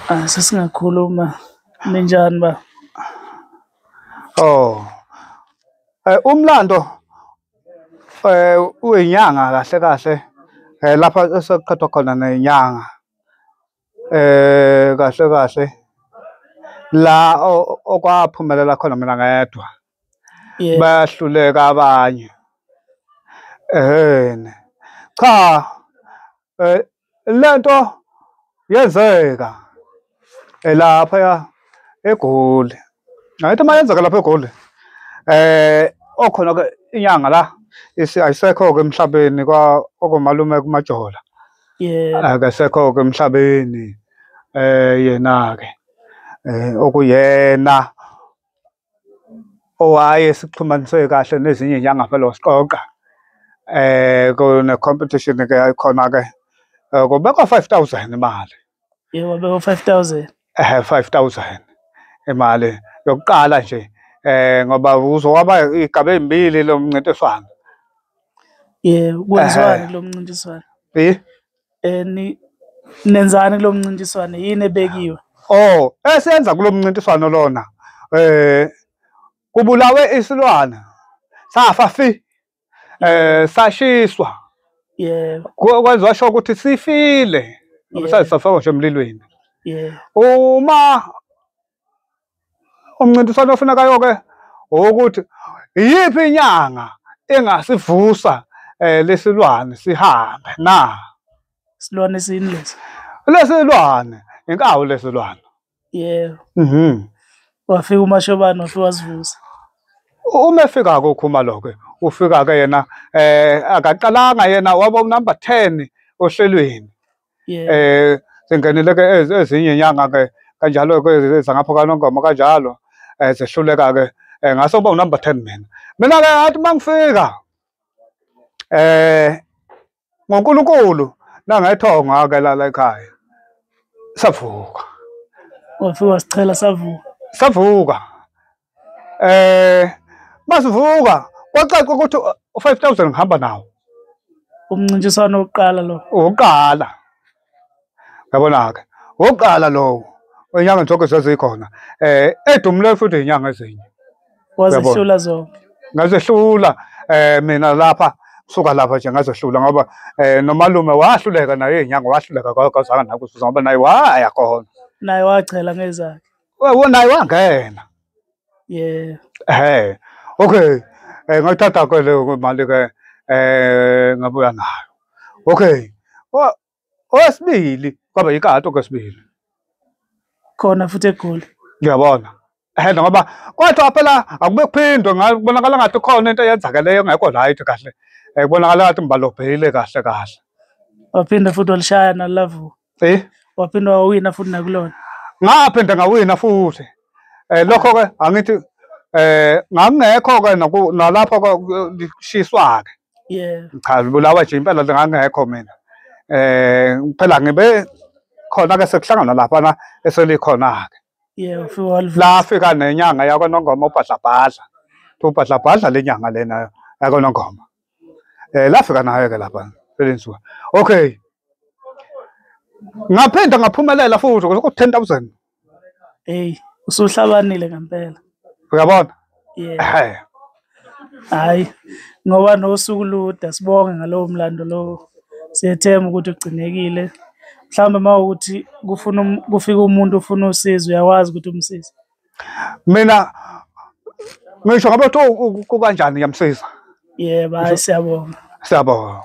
Sesingakhuluma ninjani ba? Oh, umlando uyinyanga kahle kahle lapha esekuqedwa khona nenyanga kahle kahle la okwaphumelela khona mina ngedwa bayahluleka abanye cha lento yenzeka lapha eGoli ngathi mayenzeka lapha eGoli okhona ke inyanga la ayisekho ke emhlabeni okomalume kuMajola akasekho ke emhlabeni yena ke okuyena owaye sixhumanise kahle nezinye inyanga phela wasiqoqa kune competition ke ayikhona ke kubekwa 5,000 imali Wabekwa 5,000 5,000 imali yokuqala nje ngoba uzowaba igaba ezimbili lo mncintiswano kwenziwani kulo mncintiswano nenzani kulo mncintiswano yini ebekiwe? Esenza kulo mncintiswano lona kubulawe isilwane safa sashiswa kwenziwa sho ukuthi sifile safakwa nje emlilweni uma umncintiswano ofunekayo ke ukuthi iyiphi inyanga engasivusa lesilwane sihambe na Silwane sini lesi? Lesilwane inkawu lesilwane Wafika uMashobane wafika wasivusa. Uma efika kokhuma lokho ufika ke yena akaqalanga yena waba number 10 ohlelweni singenele ke ezinye inyanga ke kanjalo ke zangapha kaNongoma kanjalo zehluleka ke ngase uba number 10 mina ke athi mangifika ngoNkulunkulu nangethonga ke la ekhaya savuka Wafika wasichela savuka masivuka kwacaca ukuthi 5,000 ngihamba nawo umncintiswano wokuqala lo uqala yabona ke uqala lo inyanga zonke sezikhona edumule futhi inyanga ezinye wazehlula zonke ngazehlula mina lapha suka lapha nje ngazehlula ngoba nomalume wahluleka naye inyanga wahluleka kwazanga nakusuza ngoba naye waya khona naye wachela ngezakhe naye wangena okay ngayithatha ke leyo mali ke ngabuya nayo okay owesibili kwaba yikato kwesibili khona futhi eGoli ngiyabona ngoba kwathi phela akube kuphindwe ngabonakala ngathi khona into eyenzakeleyo engekho right kahle kubonakala ngathi ngibalobhele kahle kahle waphinda futhi walishaya nalavu waphinda wawina futhi nakulona ngaphinda ngawina futhi lokho ke angithi ngangekho ke nalapho shiswa ke cha bulawa nje impela ngangekho mina phela ngibe khona ke sekuhlangana lapha eselikhona ke lafika nenyanga yakwaNongoma uBhadlabhadla uBhadlabhadla lenyanga lena yakwaNongoma lafika nayo ke lapha selensuka okay ngaphinda ngaphumelela futhi ku 10,000 usuhlabanile ngempela uyabona hayi ngoba nosuku luda sibonge ngalowo mlando lo siyethemba ukuthi ugcinekile mhlawumbe mawukuthi kufika umuntu ufuna usizo uyawazi ukuthi umsize mina ngisho ngabe kuthi kukanjani ngiyamsiza hayi siyabonga